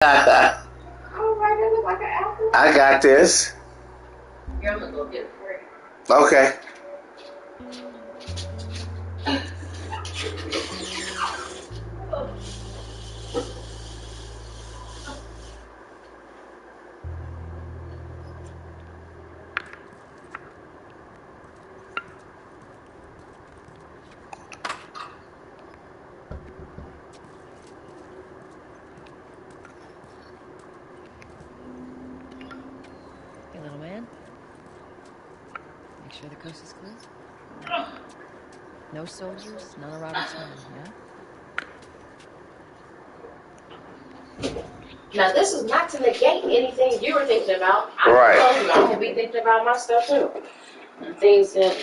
I Oh, right, that look like an apple. got this. Yeah, I'm gonna go get it for you. Okay. Hey, little man. Make sure the coast is clear. No soldiers, none of Robert's men, yeah? Now, this is not to negate anything you were thinking about. Right. I can be thinking about my stuff too. Things that.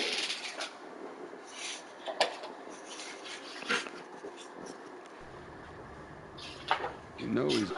You know he's...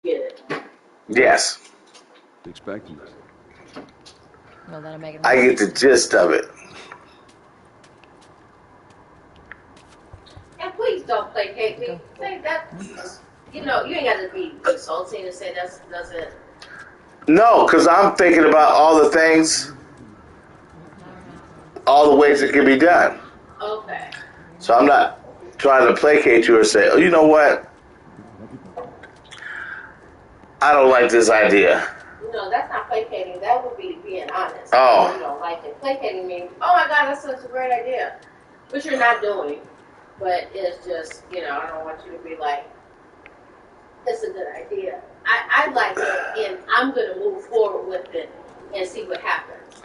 Get it. Yes. expecting this. Well, that'll make it I hard. get the gist of it. And please don't placate me. Say that. You know, you ain't got to be insulting and say that doesn't. No, because I'm thinking about all the things, all the ways it can be done. Okay. So I'm not trying to placate you or say, oh, you know what? I don't like this idea. No, that's not placating. That would be being honest. Oh. You don't like it. Placating means, oh my God, that's such a great idea. Which you're not doing. But it's just, you know, I don't want you to be like, it's a good idea. I like it, and I'm going to move forward with it and see what happens.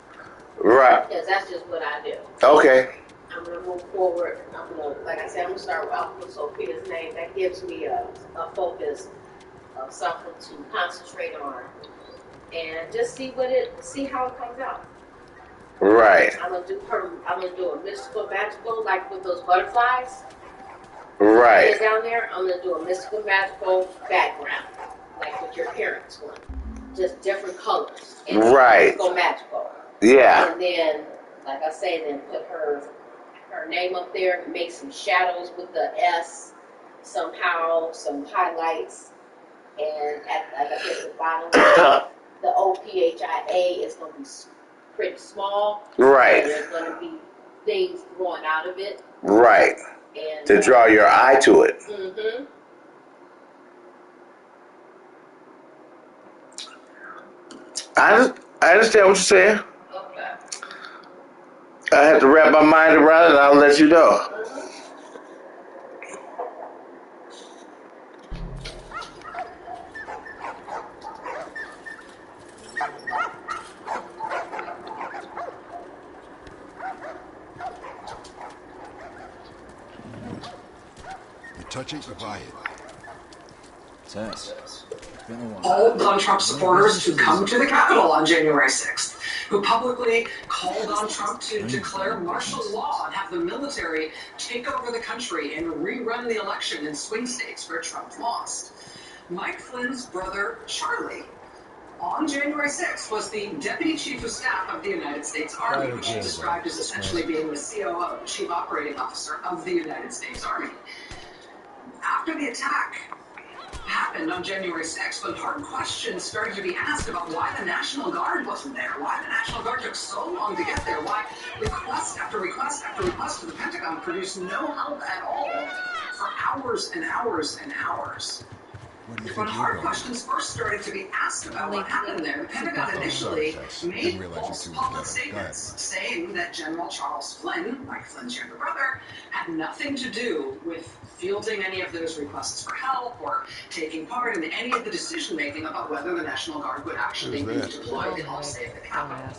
Right. Because that's just what I do. Okay. I'm going to move forward. I'm going to, like I said, I'm going to start off with Sophia's name. That gives me a focus of something to concentrate on and just see how it comes out. Right. I'm gonna do a mystical magical, like with those butterflies. Right. Down there, I'm gonna do a mystical magical background, like with your parents one. Just different colors. And right. Mystical magical. Yeah. And then, like I say, then put her name up there, make some shadows with the S, somehow, some highlights, and like I said, at the bottom, the OPHIA is gonna be pretty small. Right. And there's going to be things growing out of it. Right. And, to draw your eye to it. Mm-hmm. I understand what you're saying. Okay. I have to wrap my mind around it, and I'll let you know. Mm-hmm. Touch it, you buy it. Tess, it's been a while. All Donald Trump supporters to come to the Capitol on January 6th, who publicly called on Trump to declare martial law and have the military take over the country and rerun the election in swing states where Trump lost. Mike Flynn's brother, Charlie, on January 6th, was the Deputy Chief of Staff of the United States Army, which is described as essentially being the COO, Chief Operating Officer of the United States Army. After the attack happened on January 6th, when hard questions started to be asked about why the National Guard wasn't there, why the National Guard took so long to get there, why request after request after request to the Pentagon produced no help at all for hours and hours and hours. When hard questions first started to be asked about what happened there, the Pentagon initially made false public statements saying that General Charles Flynn, Mike Flynn's younger brother, had nothing to do with fielding any of those requests for help or taking part in any of the decision-making about whether the National Guard would actually be deployed to help save the Capitol.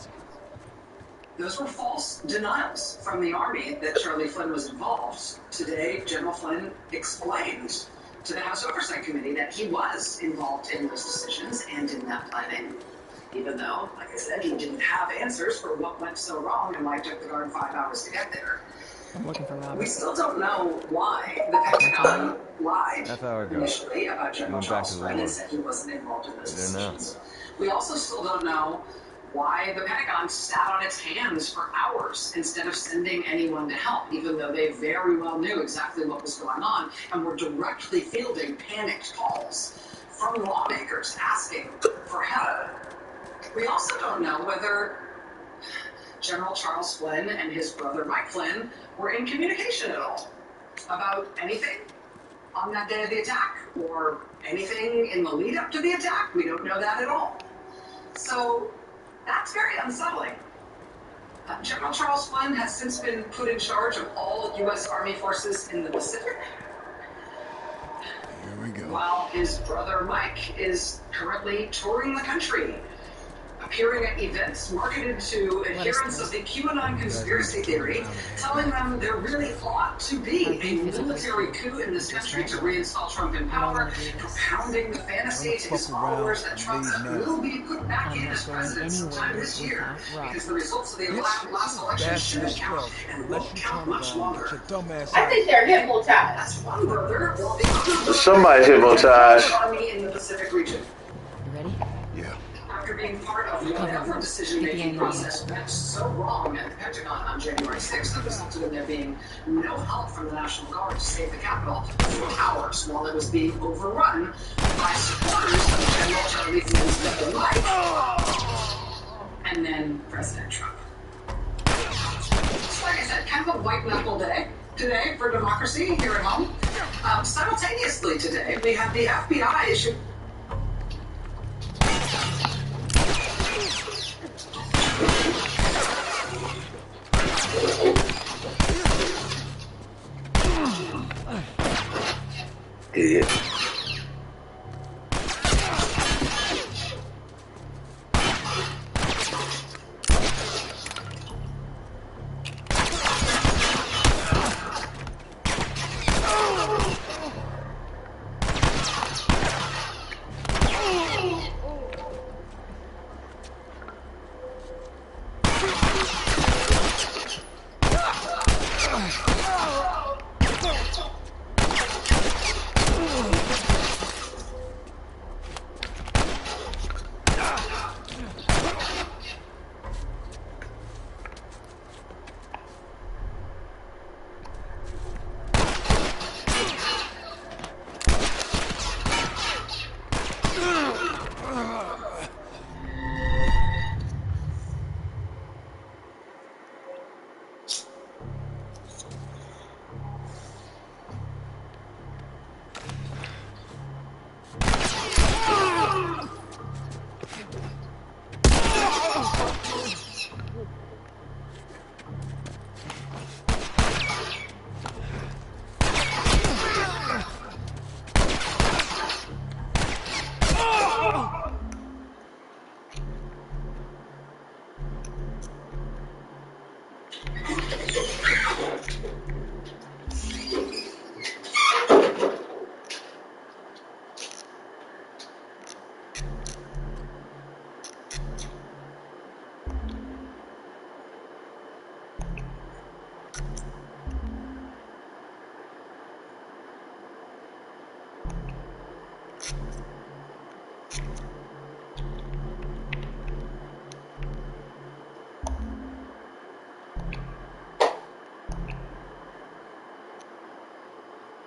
Those were false denials from the Army that Charlie Flynn was involved. Today, General Flynn explained to the House Oversight Committee that he was involved in those decisions and in that planning, even though, like I said, he didn't have answers for what went so wrong and why it took the Guard 5 hours to get there. I'm looking for Robert. We still don't know why the Pentagon lied initially about General Charles Flynn and said he wasn't involved in those decisions. We also still don't know why the Pentagon sat on its hands for hours instead of sending anyone to help, even though they very well knew exactly what was going on and were directly fielding panicked calls from lawmakers asking for help. We also don't know whether General Charles Flynn and his brother Mike Flynn were in communication at all about anything on that day of the attack or anything in the lead up to the attack. We don't know that at all. So that's very unsettling. General Charles Flynn has since been put in charge of all U.S. Army forces in the Pacific. Here we go. While his brother Mike is currently touring the country, appearing at events marketed to adherents of the QAnon conspiracy theory, telling them there really ought to be a military coup in this country to reinstall Trump in power, propounding the fantasy to his followers that Trump will be put back in as president sometime this year, because the results of the last election shouldn't count and won't count much longer. I think they're hypnotized. That's one brother. Well, the other brother Somebody's hypnotized. Army in the Pacific region. You ready? Yeah. After being part of whatever decision-making process went so wrong at the Pentagon on January 6th that resulted in there being no help from the National Guard to save the Capitol for hours while it was being overrun by supporters of General Charlie Flynn's brother Mike, and then President Trump. So like I said, kind of a white-knuckle day today for democracy here at home. Simultaneously today, we have the FBI issue. Idiot.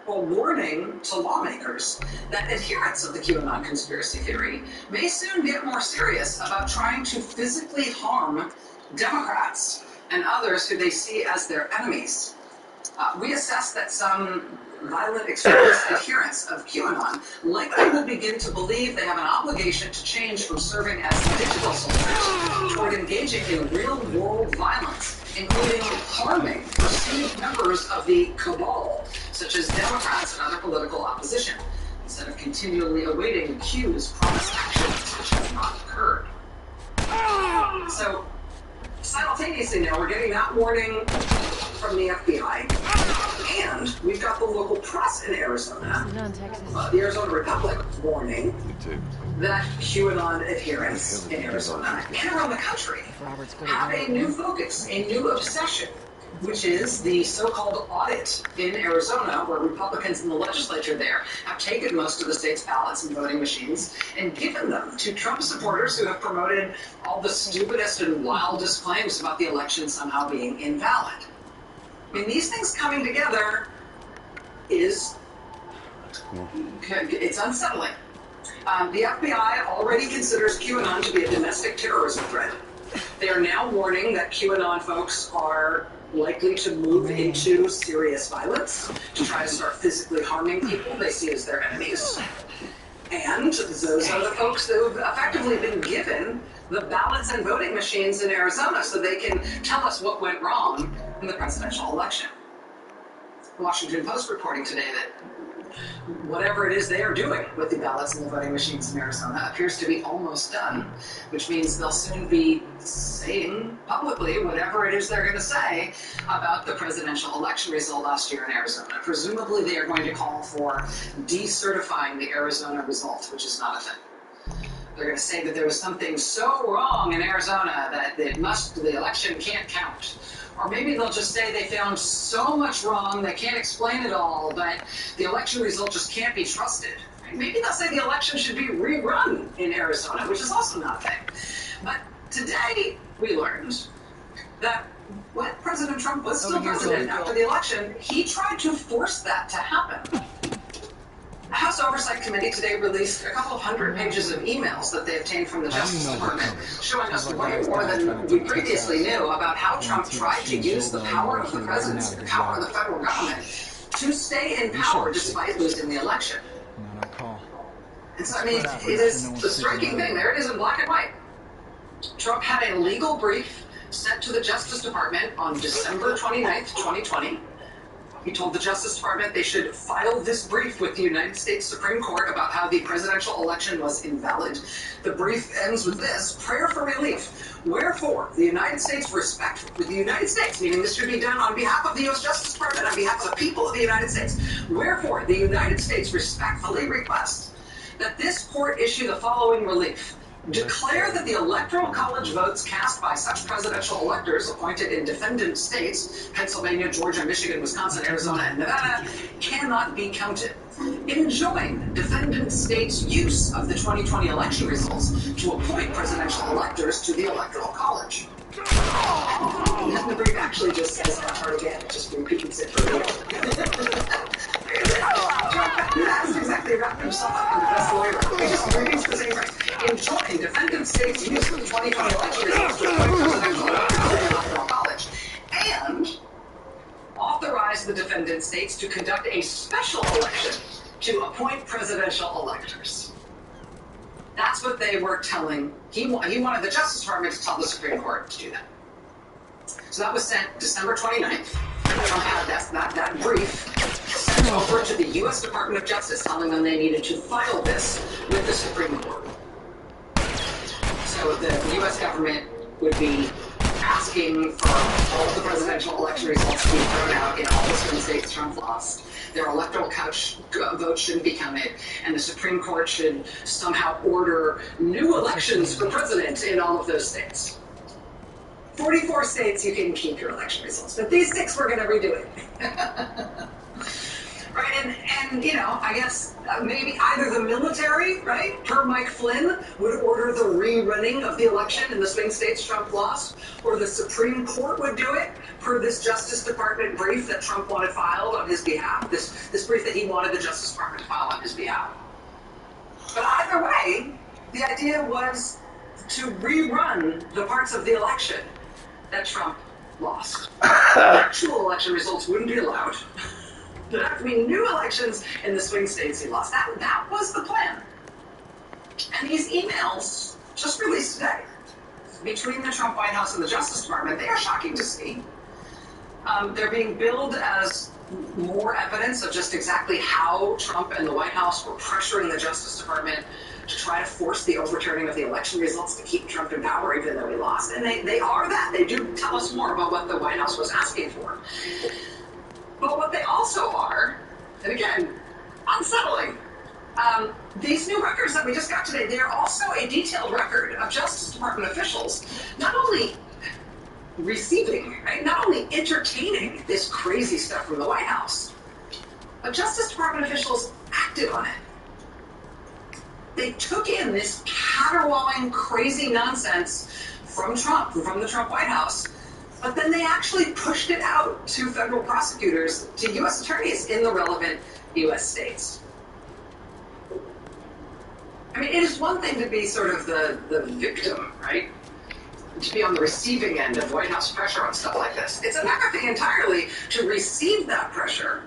A warning to lawmakers that adherents of the QAnon conspiracy theory may soon get more serious about trying to physically harm Democrats and others who they see as their enemies. We assess that some violent extremist adherents of QAnon likely will begin to believe they have an obligation to change from serving as digital soldiers toward engaging in real-world violence, including harming perceived members of the cabal, such as Democrats and other political opposition, instead of continually awaiting cues, promised actions which have not occurred. So, simultaneously now, we're getting that warning from the FBI, and we've got the local press in Arizona, the Arizona Republic, warning that QAnon adherents in Arizona and around the country have a new focus, a new obsession, which is the so-called audit in Arizona, where Republicans in the legislature there have taken most of the state's ballots and voting machines and given them to Trump supporters who have promoted all the stupidest and wildest claims about the election somehow being invalid. I mean, these things coming together it's unsettling. The FBI already considers QAnon to be a domestic terrorism threat. They are now warning that QAnon folks are likely to move into serious violence, to try to start physically harming people they see as their enemies. And those are the folks that have effectively been given the ballots and voting machines in Arizona so they can tell us what went wrong in the presidential election. The Washington Post reporting today that whatever it is they are doing with the ballots and the voting machines in Arizona appears to be almost done, which means they'll soon be saying publicly whatever it is they're going to say about the presidential election result last year in Arizona. Presumably they are going to call for decertifying the Arizona result, which is not a thing. They're going to say that there was something so wrong in Arizona that the election can't count. Or maybe they'll just say they found so much wrong they can't explain it all, but the election result just can't be trusted. Maybe they'll say the election should be rerun in Arizona, which is also not a thing. But today we learned that when President Trump was still president after the election, he tried to force that to happen. The House Oversight Committee today released a couple of hundred pages of emails that they obtained from the Justice Department, showing us way more than we previously knew about how Trump tried to use the power of the presidency, the power of the federal government, to stay in power despite losing the election. And so, I mean, it is the striking thing. There it is in black and white. Trump had a legal brief sent to the Justice Department on December 29th, 2020, He told the Justice Department they should file this brief with the United States Supreme Court about how the presidential election was invalid. The brief ends with this: prayer for relief. Wherefore, the United States meaning this should be done on behalf of the U.S. Justice Department, on behalf of the people of the United States. Wherefore, the United States respectfully requests that this court issue the following relief. Declare that the Electoral College votes cast by such presidential electors appointed in defendant states, Pennsylvania, Georgia, Michigan, Wisconsin, Arizona, and Nevada, cannot be counted. Enjoin defendant states' use of the 2020 election results to appoint presidential electors to the Electoral College. And then the brief actually just says that part again. It just repeats it for That's exactly wrapped himself up in the best lawyer. He just repeats the same phrase. Enjoin defendant states' use of the 2020 election results to appoint presidential electors to the Electoral College. And authorize the defendant states to conduct a special election to appoint presidential electors. That's what they were telling. He wanted the Justice Department to tell the Supreme Court to do that. So that was sent December 29th. Trump had that brief sent over to the U.S. Department of Justice, telling them they needed to file this with the Supreme Court. So the U.S. government would be asking for all the presidential election results to be thrown out in all the swing states Trump lost. Their electoral couch vote shouldn't be counted, and the Supreme Court should somehow order new elections for president in all of those states. 44 states you can keep your election results, but these 6 we're going to redo it. Right, and you know, I guess maybe either the military, right, per Mike Flynn, would order the rerunning of the election in the swing states Trump lost, or the Supreme Court would do it per this Justice Department brief that Trump wanted filed on his behalf, this brief that he wanted the Justice Department to file on his behalf. But either way, the idea was to rerun the parts of the election that Trump lost. Actual election results wouldn't be allowed. There'd have to be new elections in the swing states he lost. That was the plan. And these emails, just released today, between the Trump White House and the Justice Department, they are shocking to see. They're being billed as more evidence of just exactly how Trump and the White House were pressuring the Justice Department to try to force the overturning of the election results to keep Trump in power, even though he lost. And they are that. They do tell us more about what the White House was asking for. But what they also are, and again, unsettling, these new records that we just got today, they're also a detailed record of Justice Department officials not only receiving, right, not only entertaining this crazy stuff from the White House, but Justice Department officials acted on it. They took in this caterwauling, crazy nonsense from Trump, from the Trump White House, but then they actually pushed it out to federal prosecutors, to U.S. attorneys in the relevant U.S. states. I mean, it is one thing to be sort of the victim, right? To be on the receiving end of White House pressure on stuff like this. It's another thing entirely to receive that pressure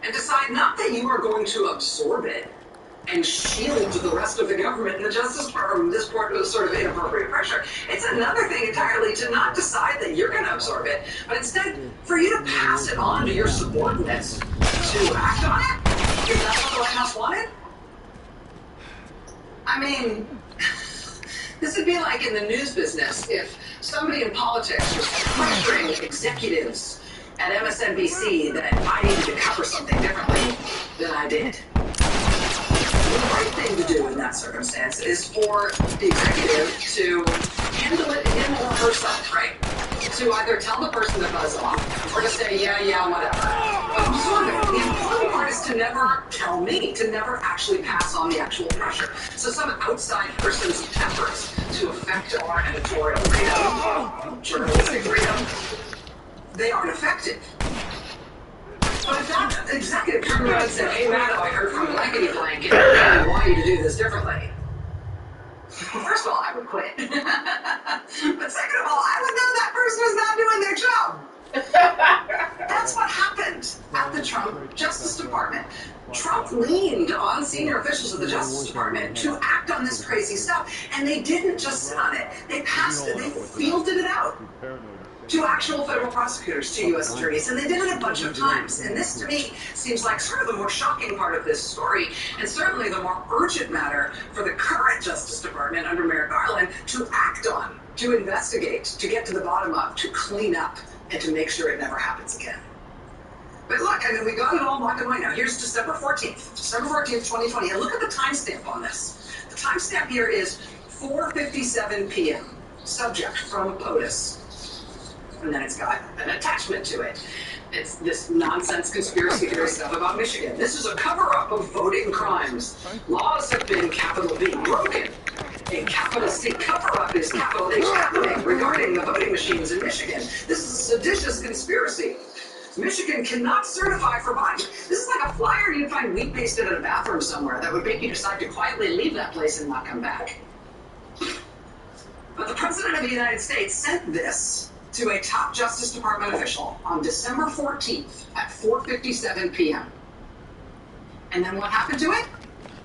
and decide not that you are going to absorb it and shield the rest of the government and the Justice Department this sort of inappropriate pressure. It's another thing entirely to not decide that you're going to absorb it, but instead for you to pass it on to your subordinates to act on it. Is that what the White House wanted? I mean, this would be like in the news business if somebody in politics was pressuring executives at MSNBC that I needed to cover something differently than I did. The right thing to do in that circumstance is for the executive to handle it him or herself, right? To either tell the person to buzz off or to say, yeah, whatever. Absorb it. The important part is to never tell me, to never actually pass on the actual pressure. So some outside person's efforts to affect our editorial freedom, journalistic freedom, they aren't effective. But if that executive turned around and said, hey, Madam, I heard from blankety blank, and I want you to do this differently. Well, first of all, I would quit. But second of all, I would know that person was not doing their job. That's what happened at the Trump Justice Department. Trump leaned on senior officials of the Justice Department to act on this crazy stuff, and they didn't just sit on it. They passed it. They fielded it out. to actual federal prosecutors, to U.S. attorneys, and they did it a bunch of times. And this, to me, seems like sort of the more shocking part of this story, and certainly the more urgent matter for the current Justice Department under Merrick Garland to act on, to investigate, to get to the bottom of, to clean up, and to make sure it never happens again. But look, I mean, we got it all black and white now. Here's December 14th, 2020, and look at the timestamp on this. The timestamp here is 4:57 p.m. Subject from POTUS. And then it's got an attachment to it. It's this nonsense conspiracy theory stuff about Michigan. This is a cover-up of voting crimes. Laws have been, capital B, broken. A capital C cover-up is capital H happening regarding the voting machines in Michigan. This is a seditious conspiracy. Michigan cannot certify for Biden. This is like a flyer you'd find wheat pasted in a bathroom somewhere that would make you decide to quietly leave that place and not come back. But the President of the United States sent this to a top Justice Department official on December 14th at 4:57 p.m. And then what happened to it?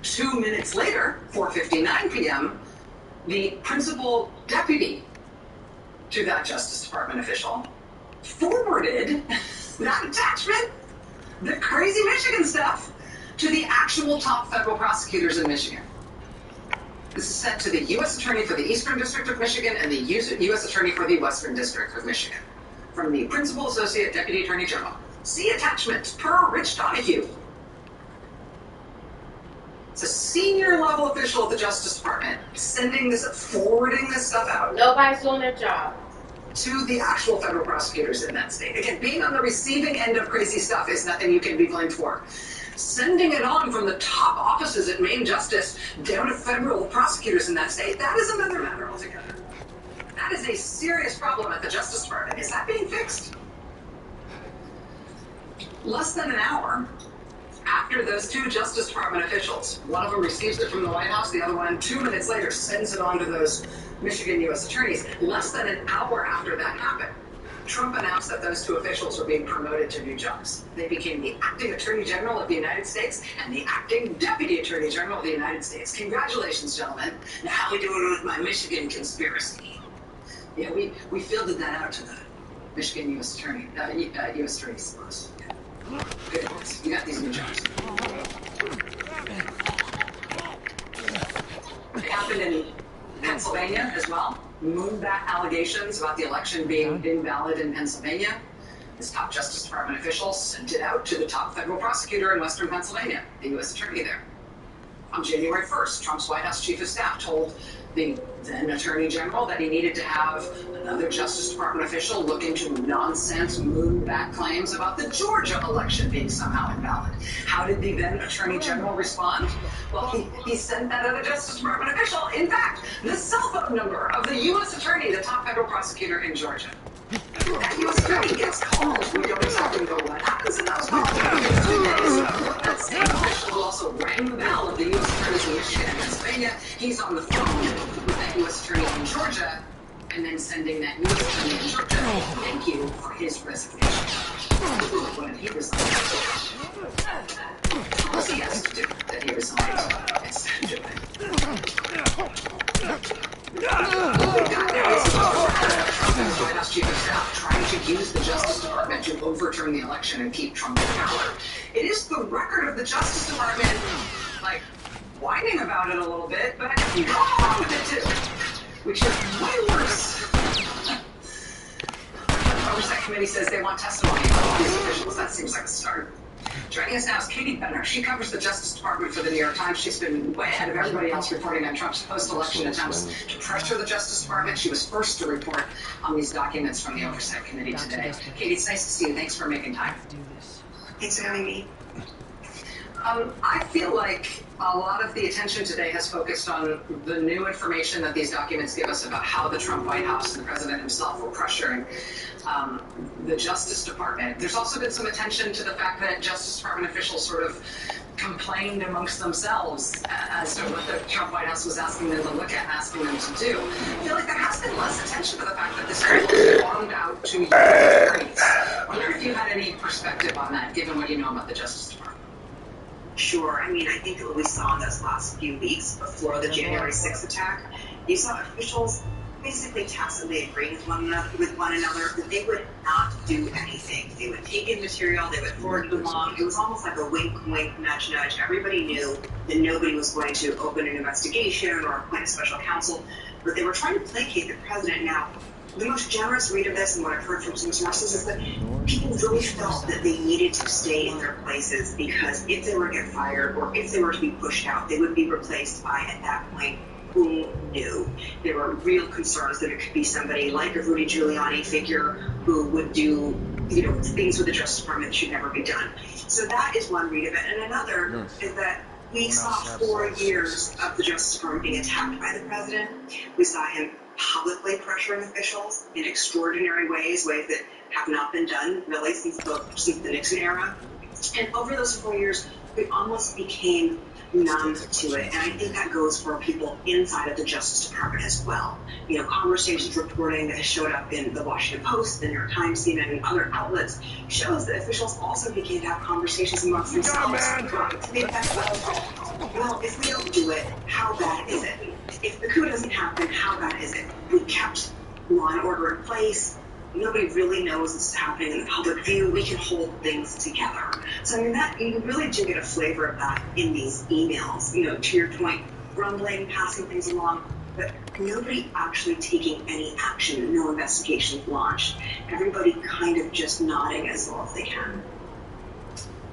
2 minutes later, 4:59 p.m., the principal deputy to that Justice Department official forwarded that attachment, the crazy Michigan stuff, to the actual top federal prosecutors in Michigan. This is sent to the U.S. Attorney for the Eastern District of Michigan and the U.S. Attorney for the Western District of Michigan, from the Principal Associate Deputy Attorney General. See attachment per Rich Donahue. It's a senior level official at the Justice Department forwarding this stuff out. Nobody's doing their job. To the actual federal prosecutors in that state. Again, being on the receiving end of crazy stuff is nothing you can be blamed for. Sending it on from the top offices at Main Justice down to federal prosecutors in that state, that is another matter altogether. That is a serious problem at the Justice Department. Is that being fixed? Less than an hour after those two Justice Department officials, one of them receives it from the White House, the other one 2 minutes later sends it on to those Michigan U.S. attorneys. Less than an hour after that happened, Trump announced that those two officials were being promoted to new jobs. They became the acting Attorney General of the United States and the acting Deputy Attorney General of the United States. Congratulations, gentlemen. Now, how are we doing with my Michigan conspiracy? Yeah, we fielded that out to the Michigan U.S. Attorney, U.S. Attorney's office. Yeah. Good. You got these new jobs. It happened in Pennsylvania as well. Moonbat allegations about the election being invalid in Pennsylvania. This top Justice Department official sent it out to the top federal prosecutor in Western Pennsylvania, the U.S. Attorney there. On January 1st, Trump's White House Chief of Staff told the then Attorney General that he needed to have another Justice Department official look into nonsense moonbat claims about the Georgia election being somehow invalid. How did the then Attorney General respond? Well, he sent that other Justice Department official, in fact, the cell phone number of the U.S. Attorney, the top federal prosecutor in Georgia. That U.S. Attorney gets calls. We don't exactly know what happens in those calls. 2 days ago, that same official who also rang the bell of the U.S. Attorneys in Michigan and Pennsylvania, he's on the phone with that U.S. Attorney in Georgia, and then sending that U.S. Attorney in Georgia thank you for his resignation. When he resigned, what was he asked to do that he resigned instead of doing? White House Chief of Staff trying to use the Justice Department to overturn the election and keep Trump in power. It is the record of the Justice Department, like, whining about it a little bit, but going along with it too, which is way worse. Oversight Committee says they want testimony from these officials. That seems like a start. Joining us now is Katie Benner. She covers the Justice Department for the New York Times. She's been way ahead of everybody else reporting on Trump's post-election attempts to pressure the Justice Department. She was first to report on these documents from the Oversight Committee today. Katie, it's nice to see you. Thanks for making time. Thanks for having me. I feel like a lot of the attention today has focused on the new information that these documents give us about how the Trump White House and the president himself were pressuring the Justice Department. There's also been some attention to the fact that Justice Department officials sort of complained amongst themselves as to what the Trump White House was asking them to look at and asking them to do. I feel like there has been less attention to the fact that this was farmed out to U.S. attorneys. I wonder if you had any perspective on that, given what you know about the Justice Department. Sure. I mean, I think what we saw in those last few weeks before the January 6th attack, you saw officials basically tacitly agreeing with one another that they would not do anything. They would take in material, they would forward it along. It was almost like a wink, wink, nudge, nudge. Everybody knew that nobody was going to open an investigation or appoint a special counsel, but they were trying to placate the president. Now, the most generous read of this, and what I've heard from some sources, is that people really felt that they needed to stay in their places because if they were to get fired or if they were to be pushed out, they would be replaced by, at that point, who knew. There were real concerns that it could be somebody like a Rudy Giuliani figure who would do, things with the Justice Department that should never be done. So that is one read of it. And another is that we saw 4 years of the Justice Department being attacked by the president. We saw him publicly pressuring officials in extraordinary ways that have not been done really since the Nixon era. And over those 4 years, we almost became numb to it. And I think that goes for people inside of the Justice Department as well. Conversations reporting that showed up in the Washington Post, the New York Times, CNN, and other outlets shows that officials also began to have conversations amongst themselves. To the effect of, well, if we don't do it, how bad is it? If the coup doesn't happen, how bad is it? We kept law and order in place. Nobody really knows this is happening in the public view. We can hold things together. So, that you really do get a flavor of that in these emails. To your point, grumbling, passing things along, but nobody actually taking any action. No investigation launched. Everybody kind of just nodding as well as they can.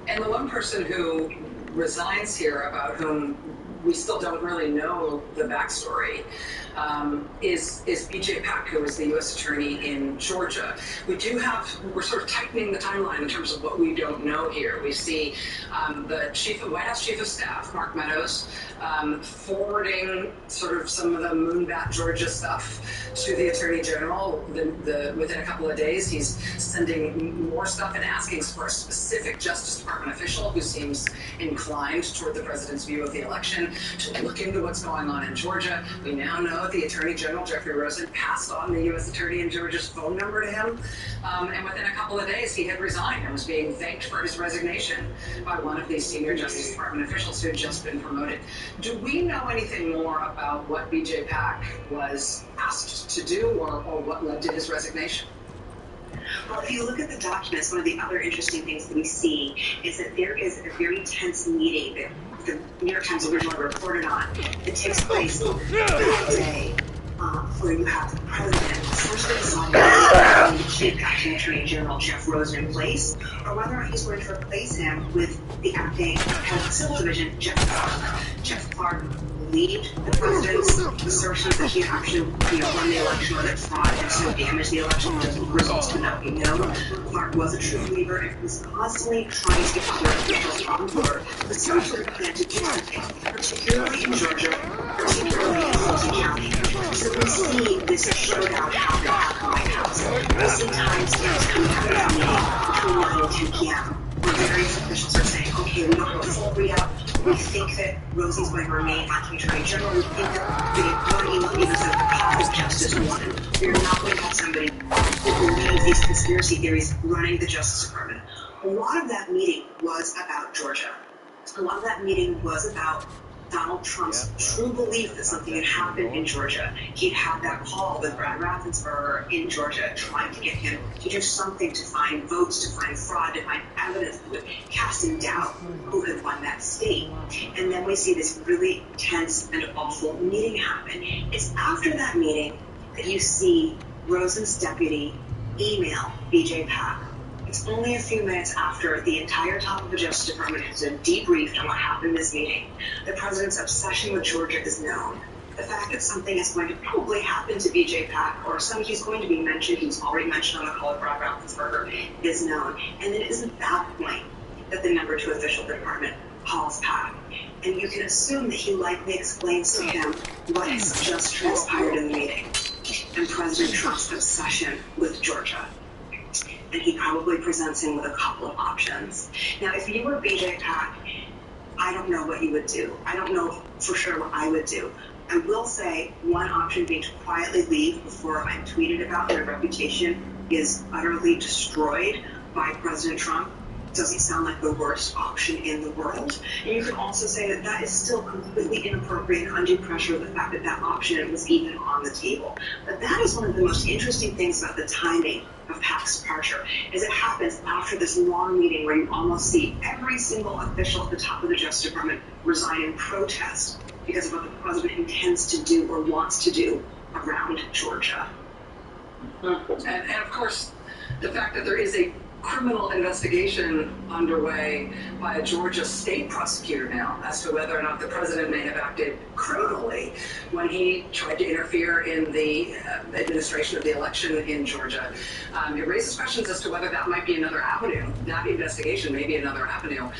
And the one person who resigns here, about whom we still don't really know the backstory, is B.J. Peck, who was the U.S. Attorney in Georgia. We're sort of tightening the timeline in terms of what we don't know here. We see the White House Chief of Staff, Mark Meadows, forwarding sort of some of the Moonbat, Georgia stuff to the Attorney General. Within a couple of days, he's sending more stuff and asking for a specific Justice Department official who seems inclined toward the president's view of the election to look into what's going on in Georgia. We now know the Attorney General, Jeffrey Rosen, passed on the U.S. Attorney in Georgia's phone number to him. And within a couple of days, he had resigned and was being thanked for his resignation by one of these senior Justice Department officials who had just been promoted. Do we know anything more about what B.J. Peck was asked to do or what led to his resignation? Well, if you look at the documents, one of the other interesting things that we see is that there is a very tense meeting that the New York Times originally reported on that takes place that day, where you have the president essentially deciding whether to keep acting Attorney General Jeff Rosen in place, or whether or not he's going to replace him with the acting head of the Civil Division, Jeff Clark. Jeff Clark believed the president's assertions that he had actually won the election or that fraud had so damaged the election that the results could not be known. Clark was a true believer and was constantly trying to get other officials on board with some sort of plan to do something, particularly in Georgia, particularly in Fulton County. So we see this showdown happen at the White House. We see timestamps coming out of the meeting between 9 and 10 p.m. where various officials are saying, okay, we don't have a full readout. We think that Rosen's going to remain acting Attorney General. We think that the one email even said the path of justice won. We're not going to have somebody who believes these conspiracy theories running the Justice Department. A lot of that meeting was about Georgia. A lot of that meeting was about Donald Trump's true belief that something had happened in Georgia. He'd had that call with Brad Raffensperger in Georgia trying to get him to do something to find votes, to find fraud, to find evidence that would cast in doubt who had won that state. And then we see this really tense and awful meeting happen. It's after that meeting that you see Rosen's deputy email B.J. Peck. It's only a few minutes after the entire top of the Justice Department has been debriefed on what happened in this meeting. The president's obsession with Georgia is known. The fact that something is going to probably happen to B.J. Peck, or he's going to be mentioned, he was already mentioned on the call with Brad Raffensperger, is known. And it is at that point that the number 2 official of the department calls Peck. And you can assume that he likely explains to him what has just transpired in the meeting and President Trump's obsession with Georgia. And he probably presents him with a couple of options. Now, if you were B.J. Peck, I don't know what you would do. I don't know for sure what I would do. I will say one option being to quietly leave before I'm tweeted about, and my reputation is utterly destroyed by President Trump. doesn't sound like the worst option in the world. And you could also say that that is still completely inappropriate and undue pressure of the fact that that option was even on the table. But that is one of the most interesting things about the timing of Pac's departure, is it happens after this long meeting where you almost see every single official at the top of the Justice Department resign in protest because of what the president intends to do or wants to do around Georgia. And of course, the fact that there is a criminal investigation underway by a Georgia state prosecutor now as to whether or not the president may have acted criminally when he tried to interfere in the administration of the election in Georgia. It raises questions as to whether that might be another avenue. That investigation may be another avenue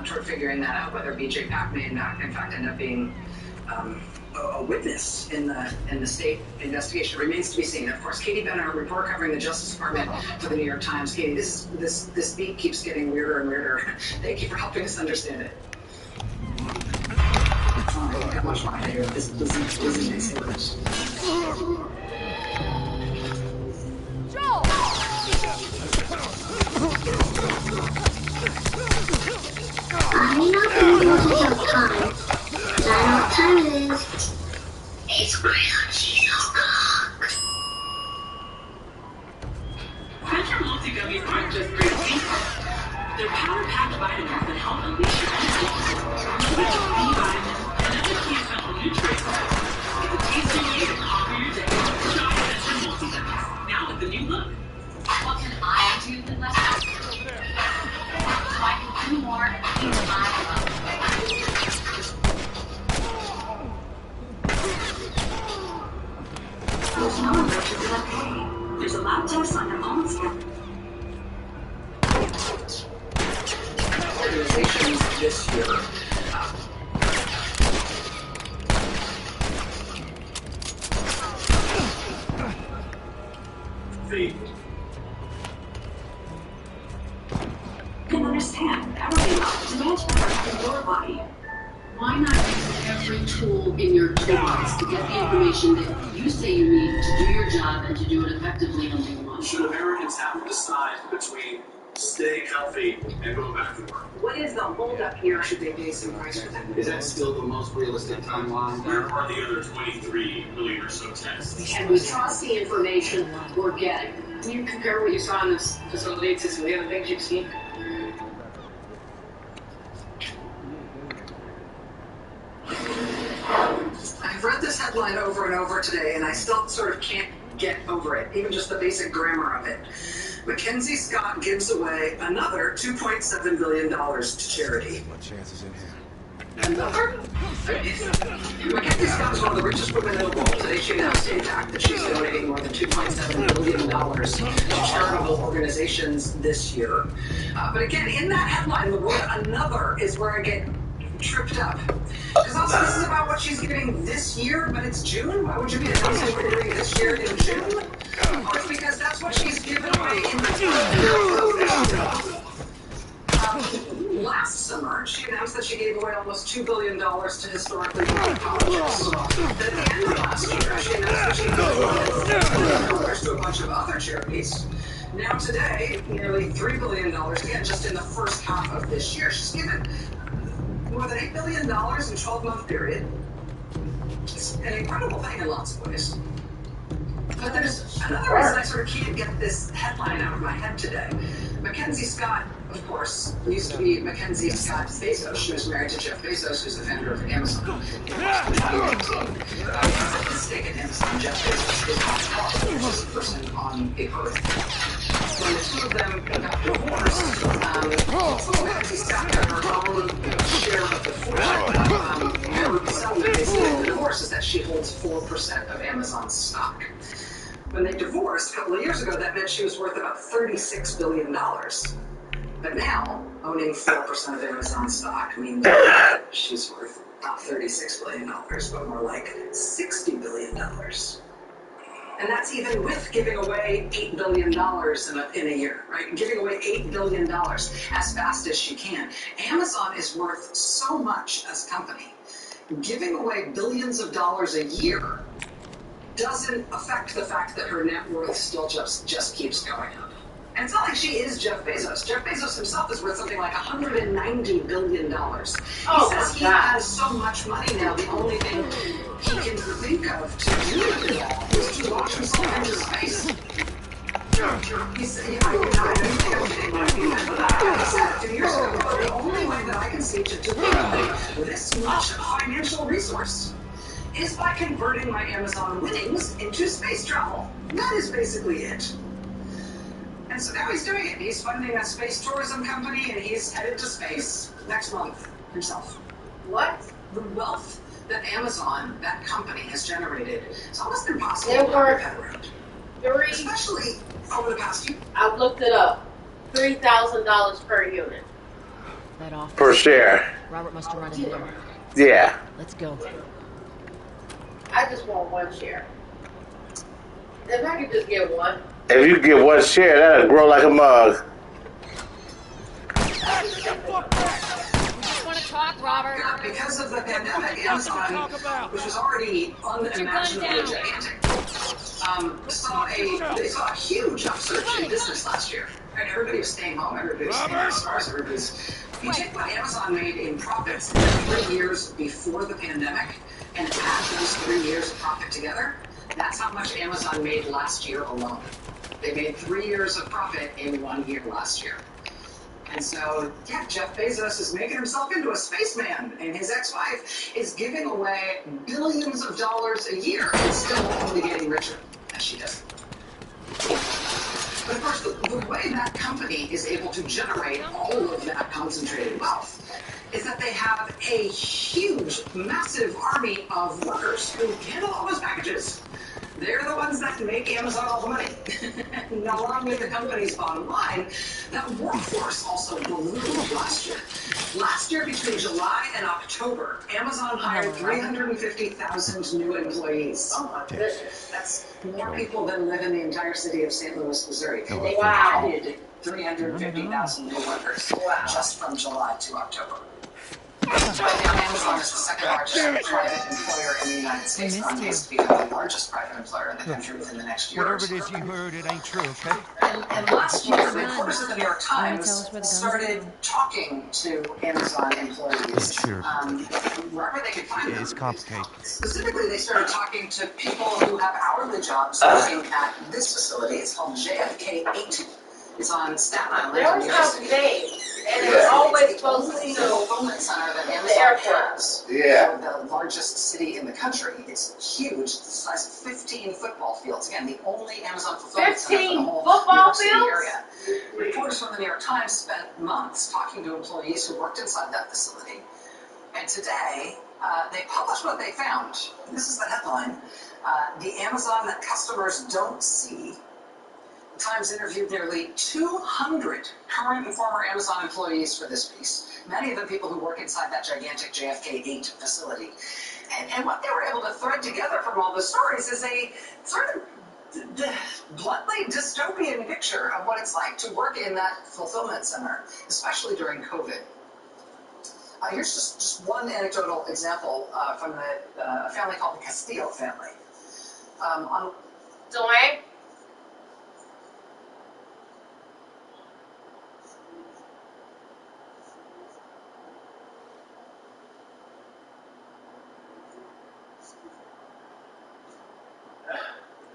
toward figuring that out, whether BJ Pak may in fact end up being a witness in the state investigation. Remains to be seen. Of course, Katie Benner, report covering the Justice Department for the New York Times. Katie, this beat keeps getting weirder and weirder. Thank you for helping us understand it. I don't have much more to hear. This is nice English. Joel! I may not be able to tell time, but I know what time it is. It's grilled cheese o'clock. Central multi-gummies aren't just great teeth. They're power-packed vitamins that help unleash your energy. With B vitamins and other key essential nutrients, get the taste you need to conquer your day. Shop Central multi-gummies, now with the new look. What can I do with less so I can do more and be my love. There's no emergency left waiting. There's a lab test on your own skin. Organizations this year. Can understand everything else to manage the your body. Why not use every tool in your toolbox to get the information that you say you need to do your job and to do it effectively on day one? Should Americans have to decide between staying healthy and going back to work? What is the holdup here? Should they pay some price for that? Is that still the most realistic timeline? Where are the other 23 million or so tests? And we trust the information we're getting. Can you compare what you saw in this facility to some of the other things you've seen? I've read this headline over and over today, and I still sort of can't get over it, even just the basic grammar of it. Mackenzie Scott gives away another $2.7 billion to charity. My chances in here. Another? Mackenzie Scott is one of the richest women in the world. Today she announced in fact that she's donating more than $2.7 billion to charitable organizations this year. But again, in that headline, the word another is where I get tripped up. Because also this is about what she's giving this year, but it's June? Why would you be announcing what you're doing this year in June? Of course, because that's what she's given away in the last summer, she announced that she gave away almost $2 billion to historically black colleges. Then at the end of last year, she announced that she gave away $1 billion to a bunch of other charities. Now today, nearly $3 billion again, just in the first half of this year. She's given more than $8 billion in a 12-month period. It's an incredible thing in lots of ways. But there's another reason I sort of can't get this headline out of my head today. Mackenzie Scott, of course, used to be Mackenzie Scott Bezos. She was married to Jeff Bezos, who's the founder of Amazon. His stake in Amazon, Jeff Bezos, is not the richest person on the earth. When the two of them got divorced, Mackenzie Scott got her own share of the fortune. Her settlement basically of the divorce is that she holds 4% of Amazon's stock. When they divorced a couple of years ago, that meant she was worth about $36 billion. But now, owning 4% of Amazon stock means that she's worth not $36 billion, but more like $60 billion. And that's even with giving away $8 billion in a year, right? Giving away $8 billion as fast as she can. Amazon is worth so much as a company. Giving away billions of dollars a year doesn't affect the fact that her net worth still just keeps going up. And it's not like she is Jeff Bezos. Jeff Bezos himself is worth something like $190 billion. He says he has so much money now, the only thing he can think of to do with it all is to launch himself into space. He said, I didn't think I was getting money. He said 2 years ago, the only way that I can see to deploy this much financial resource is by converting my Amazon winnings into space travel. That is basically it. And so now he's doing it. He's funding a space tourism company, and he's headed to space next month himself. What? The wealth that Amazon, that company, has generated, it's almost impossible to wrap your head around. Especially over the past year. I've looked it up. $3,000 per unit. That office. Per share. Robert must have run in there. Yeah. Let's go. I just want one share. If I could just get one. If you get one share, that'll grow like a mug. We just want to talk, Robert. Yeah, because of the pandemic, Amazon, which was already unimaginably gigantic, saw a huge upsurge in business last year. And everybody was staying home, everybody was staying in stores, if you take what Amazon made in profits in the 3 years before the pandemic and add those 3 years of profit together, that's how much Amazon made last year alone. They made 3 years of profit in 1 year last year. And so, yeah, Jeff Bezos is making himself into a spaceman, and his ex-wife is giving away billions of dollars a year and still only getting richer as she does. But of course, the way that company is able to generate all of that concentrated wealth is that they have a huge, massive army of workers who handle all those packages. They're the ones that make Amazon all the money. And along with the company's bottom line, that workforce also ballooned last year. Last year, between July and October, Amazon hired 350,000 new employees. Oh my goodness. That's more people than live in the entire city of St. Louis, Missouri. They added 350,000 new workers just from July to October. Right now, Amazon is the second largest private employer in the United States, on pace to become the largest private employer in the country within the next year. Whatever it is you heard, it ain't true, okay? And last year, reporters of the New York Times started talking to Amazon employees wherever they could find them. It's complicated. Specifically, they started talking to people who have hourly jobs working at this facility. It's called JFK 8. It's on Staten Island. They always have names, and it's always close to the fulfillment center that Amazon has. Yeah. The largest city in the country. It's huge. It's the size of 15 football fields. Again, the only Amazon fulfillment center for the whole New York City area. Reporters from the New York Times spent months talking to employees who worked inside that facility. And today, they published what they found. This is the headline. The Amazon that customers don't see. Times interviewed nearly 200 current and former Amazon employees for this piece. Many of them people who work inside that gigantic JFK 8 facility. And what they were able to thread together from all the stories is a sort of bluntly dystopian picture of what it's like to work in that fulfillment center, especially during COVID. Here's just one anecdotal example from a family called the Castillo family. Dwayne?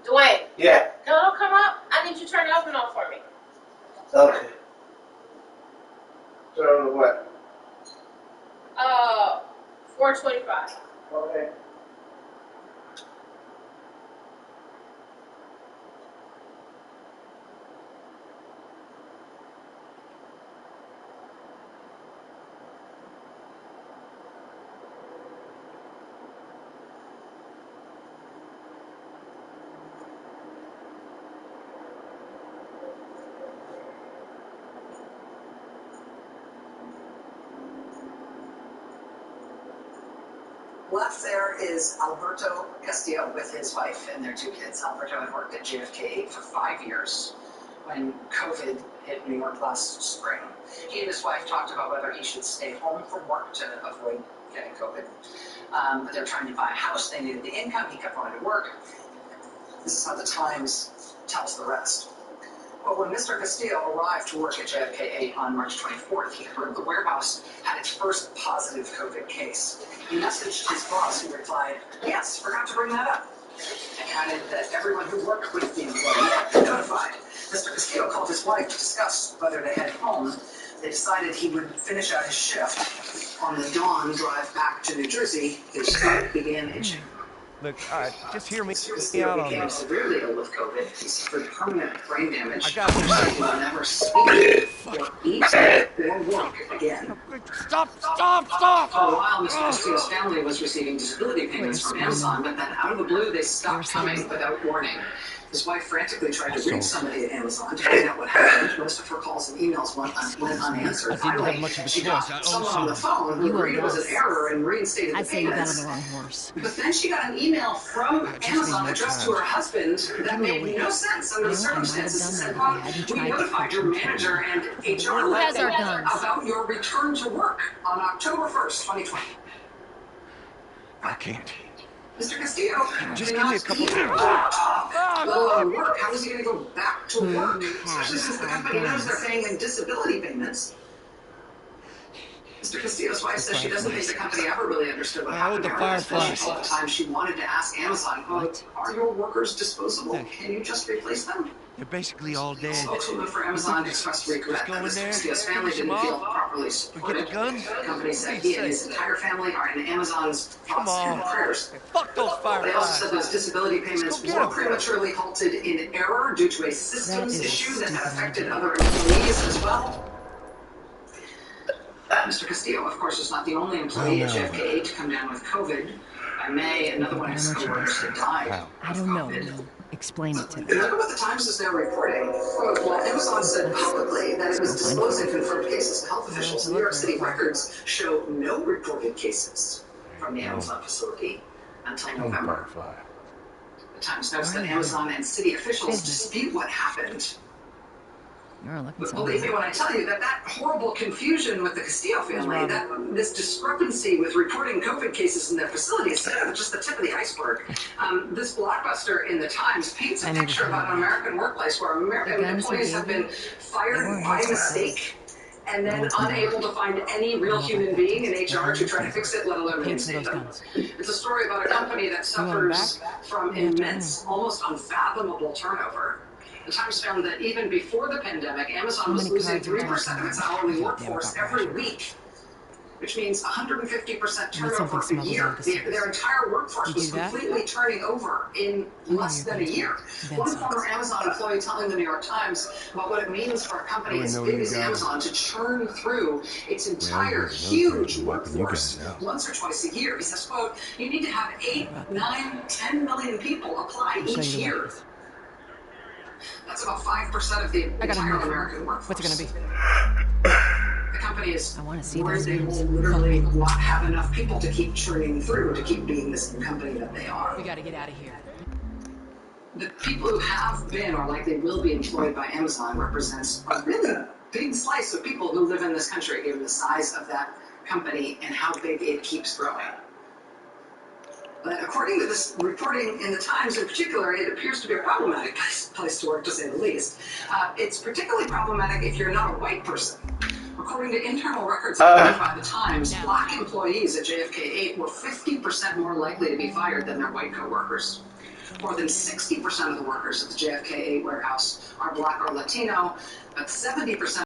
Dwayne. Yeah. No, don't come up. I need you to turn the oven on for me. Okay. Turn on what? 425. Okay. Left there is Alberto Castillo with his wife and their 2 kids. Alberto had worked at JFK for 5 years when COVID hit New York last spring. He and his wife talked about whether he should stay home from work to avoid getting COVID. But they were trying to buy a house. They needed the income. He kept wanting to work. This is how the Times tells the rest. Well, when Mr. Castillo arrived to work at JFK-8 on March 24th, he heard the warehouse had its first positive COVID case. He messaged his boss, who replied, "Yes, forgot to bring that up," and added that everyone who worked with the employee had been notified. Mr. Castillo called his wife to discuss whether to head home. They decided he would finish out his shift. On the dawn drive back to New Jersey, his throat began itching. Look, just hear me Mr. out Castillo on became this. severely ill with COVID. He suffered permanent brain damage. I got this. He will never speak or eat or work again. Stop! For a while, Mr. Castillo's family was receiving disability payments from Amazon, but then out of the blue, they stopped coming without warning. His wife frantically tried to reach somebody at Amazon to find out what happened. Most of her calls and emails went unanswered. I didn't have much of a She got choice. I owe someone on the phone who agreed it was an error and reinstated the I'd say you got on payments. the wrong horse. But then she got an email from Amazon addressed to her husband that made no sense under the circumstances. It said, "Quote, we notified your manager and HR Who has our guns? about your return to work on October 1st, 2020. I can't. Mr. Castillo, Just give me a couple let alone work. How is he going to go back to work? Especially since the company knows they're paying him disability payments. Mr. Castillo's wife says she doesn't think the company ever really understood what happened to her. Especially all the time she wanted to ask Amazon, quote, "Are your workers disposable? Can you just replace them?" They're basically all dead. Spokeswoman for Amazon expressed regret that Mr. Castillo's family didn't feel properly supported. Get the guns? The company said he and his entire family are in Amazon's thoughts and prayers. Fuck those They also fireflies. said those disability payments were prematurely halted in error due to a systems issue that had affected other employees as well. Mr. Castillo, of course, is not the only employee at JFK-8 to come down with COVID. By May, another one of his coworkers had died. I don't know. Explain it to me. Look at what the Times is now reporting. Quote, while Amazon said publicly that it was disclosing confirmed cases to health officials, New York City records show no reported cases from the Amazon facility until November. The Times notes that Amazon and city officials dispute what happened. But believe me when I tell you that horrible confusion with the Castillo family, this discrepancy with reporting COVID cases in their facility is just the tip of the iceberg. This blockbuster in the Times paints a picture about an American workplace where American employees have been fired by mistake and then unable to find any real human being in HR to try to fix it, let alone reinstate them. It's a story about a company that suffers from immense, almost unfathomable turnover. The Times found that even before the pandemic, Amazon was losing 3% of its hourly workforce every week, which means 150% turnover a year. Their entire workforce was completely turning over in less than a year. One former Amazon employee telling the New York Times about what it means for a company as big as Amazon to churn through its entire huge workforce once or twice a year. He says, quote, "You need to have 8, 9, 10 million people apply each year." That's about 5% of the entire American workforce. What's it going to be? The company is worried they will literally not have enough people to keep churning through, to keep being the same company that they are. We got to get out of here. The people who have been or likely will be employed by Amazon represents a really big slice of people who live in this country, given the size of that company and how big it keeps growing. But according to this reporting in the Times in particular, it appears to be a problematic place to work, to say the least. It's particularly problematic if you're not a white person. According to internal records obtained by the Times, black employees at JFK-8 were 50% more likely to be fired than their white co-workers. More than 60% of the workers at the JFK-8 warehouse are black or Latino, but 70%